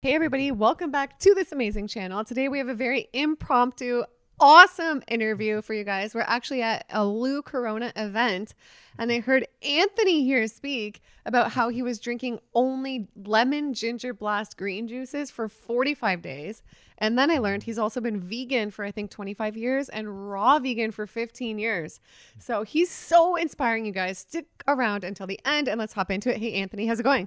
Hey everybody, welcome back to this amazing channel. Today we have a very impromptu, awesome interview for you guys. We're actually at a Lou Corona event and I heard Anthony here speak about how he was drinking only lemon ginger blast green juices for 45 days. And then I learned he's also been vegan for I think 25 years and raw vegan for 15 years. So he's so inspiring, you guys. Stick around until the end and let's hop into it. Hey Anthony, how's it going?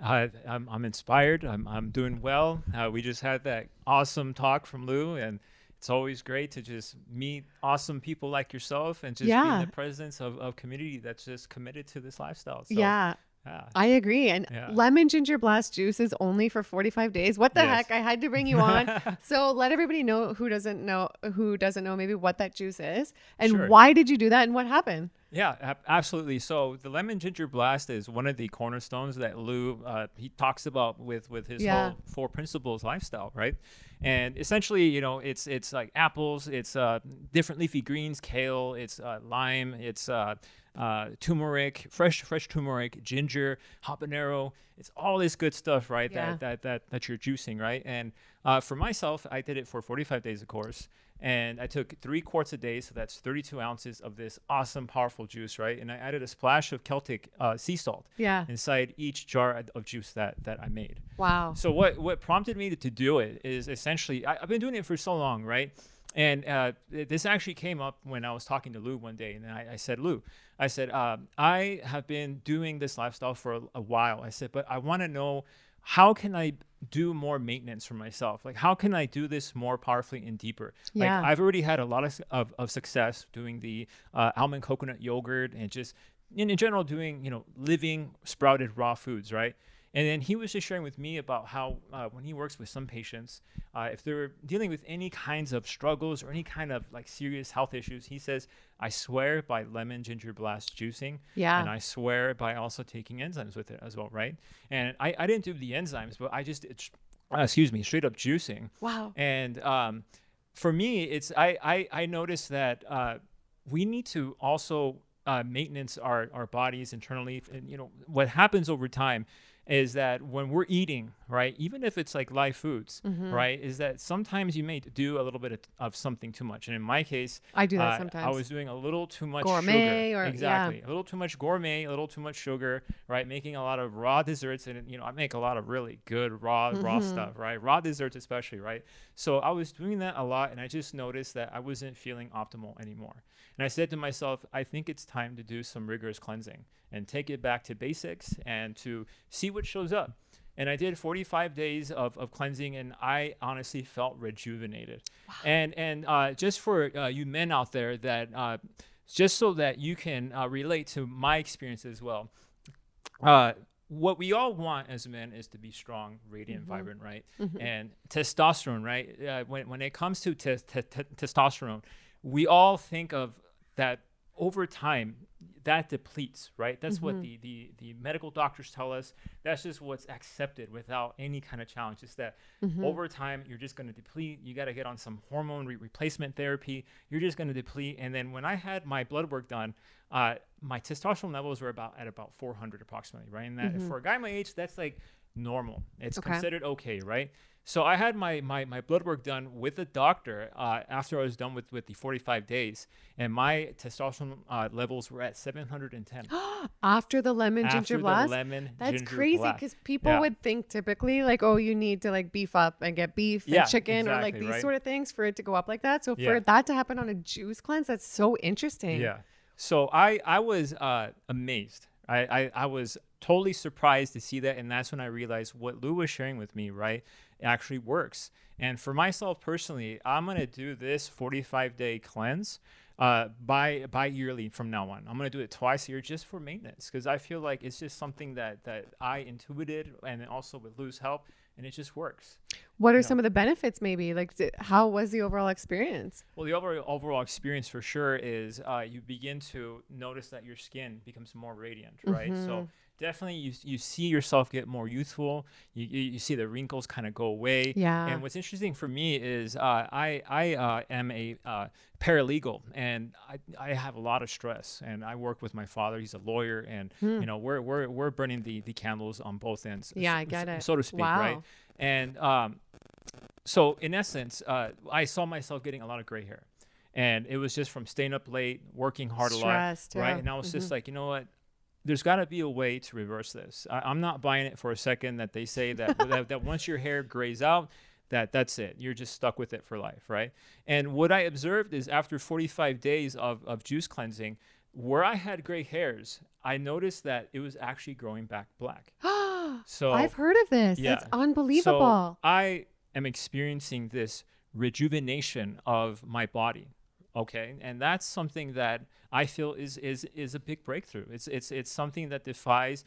I'm inspired. I'm doing well. We just had that awesome talk from Lou, and it's always great to just meet awesome people like yourself and just be in the presence of community that's just committed to this lifestyle. So, yeah. I agree. And lemon ginger blast juice is only for 45 days. What the heck? I had to bring you on. So let everybody know who doesn't know maybe what that juice is and why did you do that and what happened? Yeah, absolutely. So the lemon ginger blast is one of the cornerstones that Lou he talks about with his whole 4 principles lifestyle, right? And essentially, you know, it's like apples, it's different leafy greens, kale, it's lime, it's turmeric, fresh turmeric, ginger, habanero. It's all this good stuff, right? That you're juicing, right? And for myself, I did it for 45 days, of course. And I took 3 quarts a day, so that's 32 ounces of this awesome, powerful juice, right? And I added a splash of Celtic sea salt inside each jar of juice that I made. Wow. So what prompted me to do it is essentially, I've been doing it for so long, right? And this actually came up when I was talking to Lou one day, and I said, Lou, I said, I have been doing this lifestyle for a while. I said, but I want to know, how can I do more maintenance for myself? Like, how can I do this more powerfully and deeper? Like, I've already had a lot of success doing the almond coconut yogurt and just in general doing, you know, living sprouted raw foods, right? And then he was just sharing with me about how when he works with some patients, if they're dealing with any kinds of struggles or any kind of like serious health issues, he says, I swear by lemon ginger blast juicing. And I swear by also taking enzymes with it as well, right? And I didn't do the enzymes, but I just, straight up juicing. Wow. And for me, it's, I noticed that we need to also maintenance our bodies internally. And, you know, what happens over time is that when we're eating, right, even if it's like live foods, right, is that sometimes you may do a little bit of something too much. And in my case, I do that sometimes. I was doing a little too much gourmet sugar. Exactly. A little too much gourmet, a little too much sugar, right, making a lot of raw desserts. And, you know, I make a lot of really good raw stuff, right, raw desserts especially, right? So I was doing that a lot, and I just noticed that I wasn't feeling optimal anymore. And I said to myself, I think it's time to do some rigorous cleansing and take it back to basics and to see what shows up. And I did 45 days of cleansing, and I honestly felt rejuvenated. Wow. And just for you men out there, that just so that you can relate to my experience as well, what we all want as men is to be strong, radiant, vibrant, right? And testosterone, right? When it comes to testosterone, we all think of that over time, that depletes, right? That's what the medical doctors tell us. That's just what's accepted without any kind of challenge. Is that over time, you're just going to deplete. You got to get on some hormone replacement therapy. You're just going to deplete. And then when I had my blood work done, my testosterone levels were at about 400 approximately, right? And that for a guy my age, that's like normal. It's considered okay, right? So I had my blood work done with a doctor after I was done with the 45 days, and my testosterone levels were at 710. After the lemon ginger blast? That's crazy, because people would think typically like, oh, you need to like beef up and get beef and chicken or like these sort of things for it to go up like that. So for that to happen on a juice cleanse, that's so interesting. Yeah. So I was amazed. I was totally surprised to see that, and that's when I realized what Lou was sharing with me, right, actually works. And for myself personally, I'm going to do this 45-day cleanse bi-yearly from now on. I'm going to do it twice a year just for maintenance, because I feel like it's just something that I intuited, and also with Lou's help, and it just works. What are some of the benefits maybe? Like, how was the overall experience? Well, the overall experience for sure is you begin to notice that your skin becomes more radiant, right? So definitely you see yourself get more youthful. You see the wrinkles kind of go away. Yeah. And what's interesting for me is I am a paralegal, and I have a lot of stress, and I work with my father. He's a lawyer, and you know, we're burning the candles on both ends. Yeah, I get it. So to speak, Wow. right? And so in essence, I saw myself getting a lot of gray hair, and it was just from staying up late, working hard Stressed, a lot, right? yeah. And I was just like, you know what? There's got to be a way to reverse this. I'm not buying it for a second that they say that that once your hair grays out, that's it. You're just stuck with it for life, right? And what I observed is after 45 days of juice cleansing, where I had gray hairs, I noticed that it was actually growing back black. So I've heard of this. yeah. That's unbelievable. So I am experiencing this rejuvenation of my body. Okay. And that's something that I feel is a big breakthrough. It's something that defies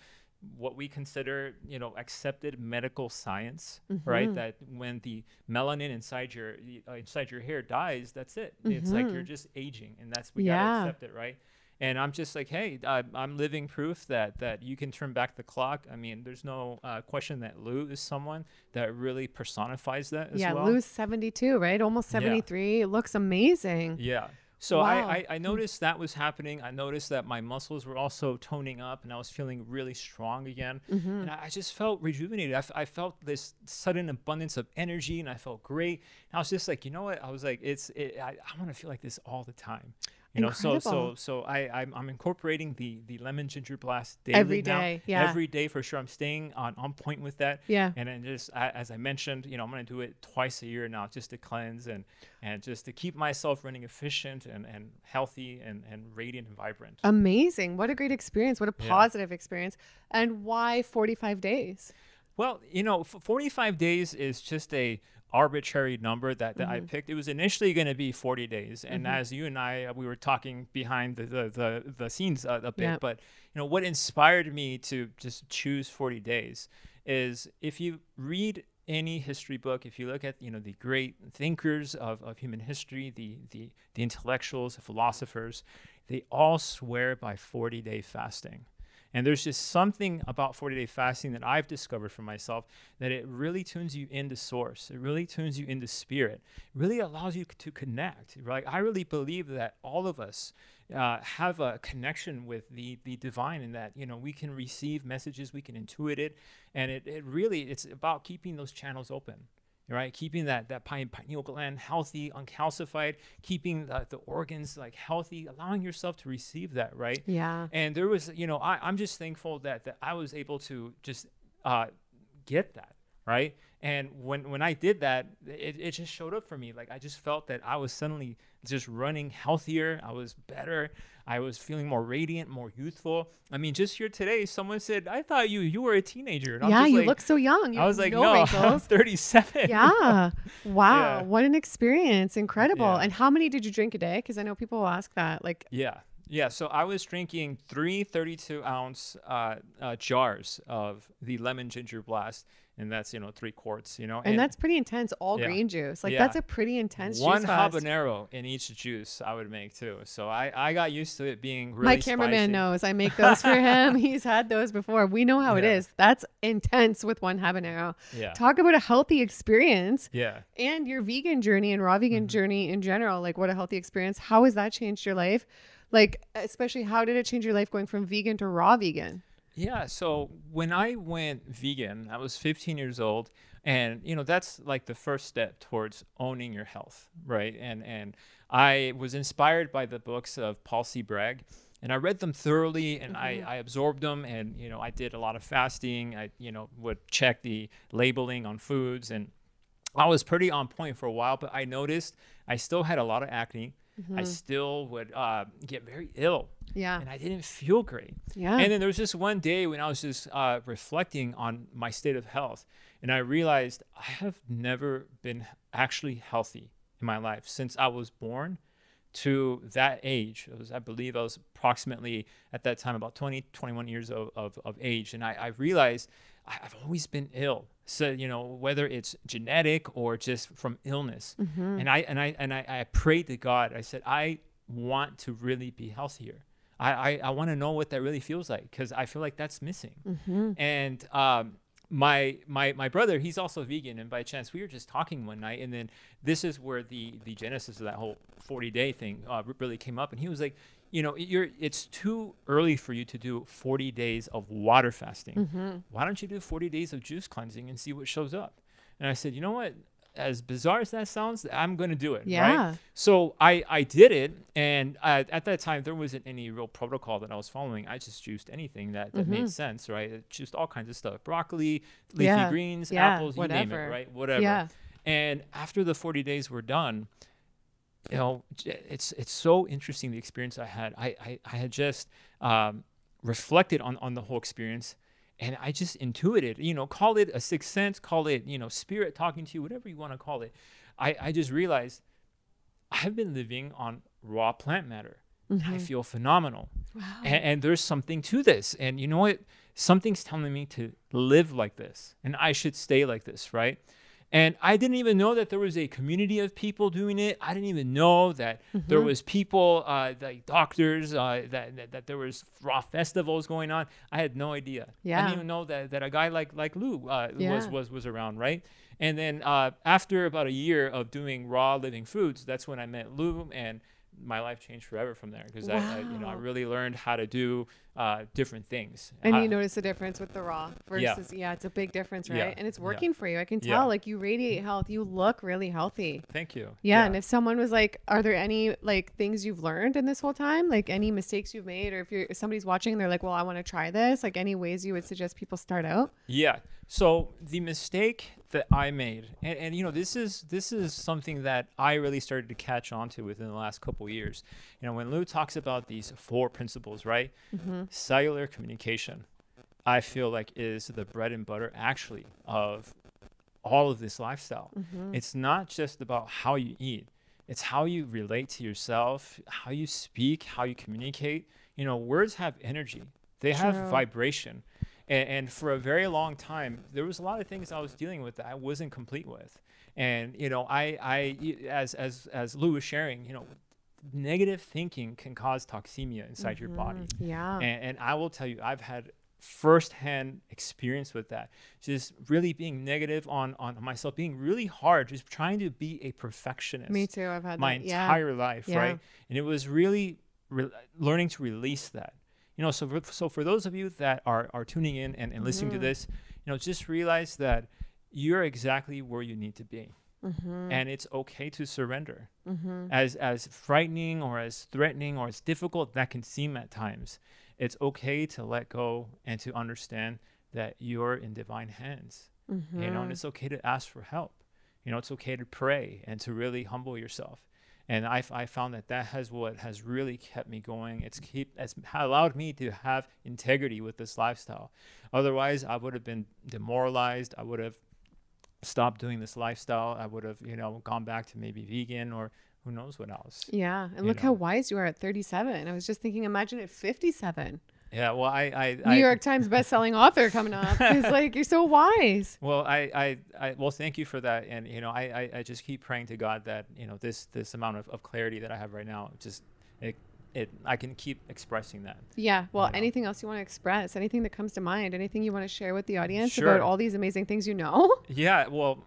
what we consider, you know, accepted medical science, right? That when the melanin inside your hair dies, that's it. It's like you're just aging, and we gotta accept it, right? And I'm just like, hey, I'm living proof that you can turn back the clock. I mean, there's no question that Lou is someone that really personifies that as well. Yeah, Lou's 72, right? Almost 73. It looks amazing. Yeah. So Wow. I noticed that was happening. I noticed that my muscles were also toning up, and I was feeling really strong again. And I just felt rejuvenated. I felt this sudden abundance of energy, and I felt great. And I was just like, you know what? I was like, I want to feel like this all the time. You know, so I'm incorporating the lemon ginger blast daily Every now. day, yeah. Every day for sure. I'm staying on point with that. Yeah. And then just as I mentioned, you know, I'm gonna do it twice a year now, just to cleanse and just to keep myself running efficient and healthy and radiant and vibrant. Amazing. What a great experience. What a positive experience. And why 45 days? Well, you know, 45 days is just a arbitrary number that I picked. It was initially going to be 40 days. And as you and we were talking behind the scenes a bit, but you know, what inspired me to just choose 40 days is if you read any history book, if you look at, you know, the great thinkers of human history, the intellectuals, the philosophers, they all swear by 40-day fasting. And there's just something about 40-day fasting that I've discovered for myself, that it really tunes you into source. It really tunes you into spirit. It really allows you to connect, right? I really believe that all of us have a connection with the divine, and that, you know, we can receive messages, we can intuit it. And it's about keeping those channels open. Right, keeping that pineal gland healthy, uncalcified, keeping the organs like healthy, allowing yourself to receive that, right? Yeah. And there was, you know, I'm just thankful that I was able to just get that, right? And when I did that, it just showed up for me. Like, I just felt that I was suddenly just running healthier. I was better. I was feeling more radiant, more youthful. I mean, just here today, someone said, I thought you were a teenager. And Yeah, you like, look so young. You I was have like, no no, wrinkles. I'm 37. Yeah. Wow. Yeah. What an experience. Incredible. Yeah. And how many did you drink a day? Because I know people will ask that. Like, Yeah. So I was drinking 3 32-ounce jars of the lemon ginger blast, and that's, you know, 3 quarts, you know. and that's pretty intense. All Yeah. green juice. Like, Yeah. that's a pretty intense one juice fast. habanero in each juice I would make too. So I got used to it being really My cameraman spicy. knows I make those for him. He's had those before. We know how it Yeah. is. That's intense with one habanero. Yeah. Talk about a healthy experience. Yeah. And your vegan journey and raw vegan journey in general. Like, what a healthy experience. How has that changed your life? Like, especially, how did it change your life going from vegan to raw vegan? Yeah. So when I went vegan, I was 15 years old. And, you know, that's like the first step towards owning your health, right? And I was inspired by the books of Paul C. Bragg, and I read them thoroughly, and I absorbed them. And, you know, I did a lot of fasting. I, you know, would check the labeling on foods, and I was pretty on point for a while, but I noticed I still had a lot of acne. I still would get very ill. Yeah. And I didn't feel great. Yeah. And then there was just one day when I was just reflecting on my state of health, and I realized I have never been actually healthy in my life since I was born to that age. I believe I was approximately at that time about 20, 21 years of age. And I realized I've always been ill. So, you know, whether it's genetic or just from illness. And I prayed to God. I said, I want to really be healthier. I want to know what that really feels like, because I feel like that's missing. And my brother, he's also vegan, and by chance we were just talking one night, and then this is where the genesis of that whole 40-day thing really came up. And he was like, it's too early for you to do 40 days of water fasting. Why don't you do 40 days of juice cleansing and see what shows up? And I said, you know what? As bizarre as that sounds, I'm going to do it. Right? So I did it. And at that time, there wasn't any real protocol that I was following. I just juiced anything that made sense, right? I juiced all kinds of stuff: broccoli, leafy greens, apples, you name it, right? Whatever. And after the 40 days were done, it's so interesting, the experience I had. I had just reflected on the whole experience. And I just intuited, call it a sixth sense, call it, spirit talking to you, whatever you want to call it. I just realized I've been living on raw plant matter. I feel phenomenal. Wow. And there's something to this. And you know what? Something's telling me to live like this, and I should stay like this, right? And I didn't even know that there was a community of people doing it. I didn't even know that there was people, like doctors, that there was raw festivals going on. I had no idea. I didn't even know that a guy like Lou was around, right? And then after about a year of doing raw living foods, that's when I met Lou, and my life changed forever from there, because I really learned how to do different things. And you notice the difference with the raw versus it's a big difference, right? And it's working for you. I can tell, like, you radiate health. You look really healthy. Thank you. And if someone was like, are there any like things you've learned in this whole time, like any mistakes you've made, or if somebody's watching and they're like, well, I want to try this, like any ways you would suggest people start out? So the mistake that I made, and this is something that I really started to catch on to within the last couple of years. When Lou talks about these 4 principles, right? Cellular communication, I feel like, is the bread and butter actually of all of this lifestyle. It's not just about how you eat. It's how you relate to yourself, how you speak, how you communicate. Words have energy. They have vibration. And for a very long time, there was a lot of things I was dealing with that I wasn't complete with. And, as Lou was sharing, negative thinking can cause toxemia inside your body. And I will tell you, I've had firsthand experience with that. Just really being negative on myself, being really hard, just trying to be a perfectionist. Me too. I've had my entire life, right? And it was really learning to release that. So for those of you that are tuning in and listening to this, just realize that you're exactly where you need to be. And it's okay to surrender. As frightening or as threatening or as difficult that can seem at times, it's okay to let go and to understand that you're in divine hands. And it's okay to ask for help. It's okay to pray and to really humble yourself. And I found that has what has really kept me going. It's allowed me to have integrity with this lifestyle. Otherwise, I would have been demoralized. I would have stopped doing this lifestyle. I would have, gone back to maybe vegan or who knows what else. And look how wise you are at 37. I was just thinking, imagine at 57. Yeah, well, I New York Times best-selling author coming up. It's like, you're so wise. Well, well, thank you for that. And, I just keep praying to God that, this amount of clarity that I have right now, just, I can keep expressing that. Yeah. Well, anything else you want to express, anything that comes to mind, anything you want to share with the audience about all these amazing things you know? Yeah. Well,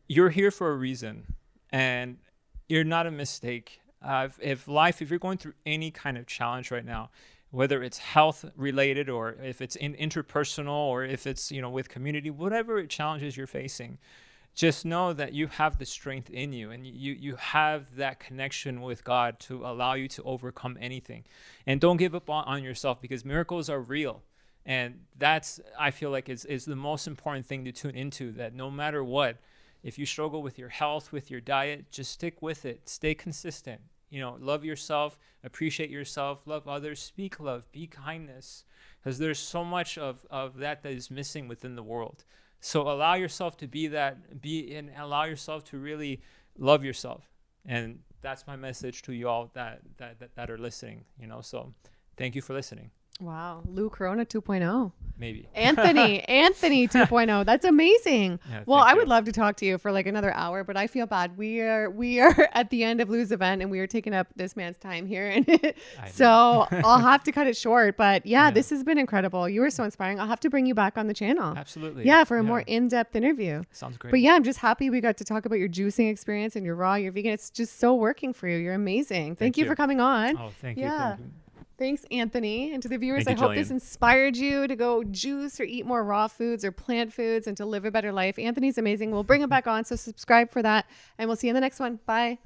you're here for a reason, and you're not a mistake. If you're going through any kind of challenge right now, whether it's health related or if it's interpersonal or if it's, with community, whatever challenges you're facing, just know that you have the strength in you, and you have that connection with God to allow you to overcome anything. And don't give up on yourself, because miracles are real. And that's, I feel like, is the most important thing to tune into, that no matter what, if you struggle with your health, with your diet, just stick with it. Stay consistent. Love yourself, appreciate yourself, love others, speak love, be kindness, because there's so much of that is missing within the world. So allow yourself to be that, and allow yourself to really love yourself. And that's my message to you all that are listening, So thank you for listening. Wow. Lou Corona 2.0. Maybe. Anthony 2.0. That's amazing. Yeah, Well, thank I would you. love to talk to you for like another hour, but I feel bad. We are at the end of Lou's event and we are taking up this man's time here. And so I'll have to cut it short. But yeah, this has been incredible. You were so inspiring. I'll have to bring you back on the channel. Absolutely. Yeah, for a more in-depth interview. Sounds great. But yeah, I'm just happy we got to talk about your juicing experience and your raw, your vegan. It's just so working for you. You're amazing. Thank you for coming on. Oh, thank you. Yeah. Thank you. Thanks, Anthony. And to the viewers, Thank I you, hope this Jillian. inspired you to go juice or eat more raw foods or plant foods and to live a better life. Anthony's amazing. We'll bring him back on, so subscribe for that. And we'll see you in the next one. Bye.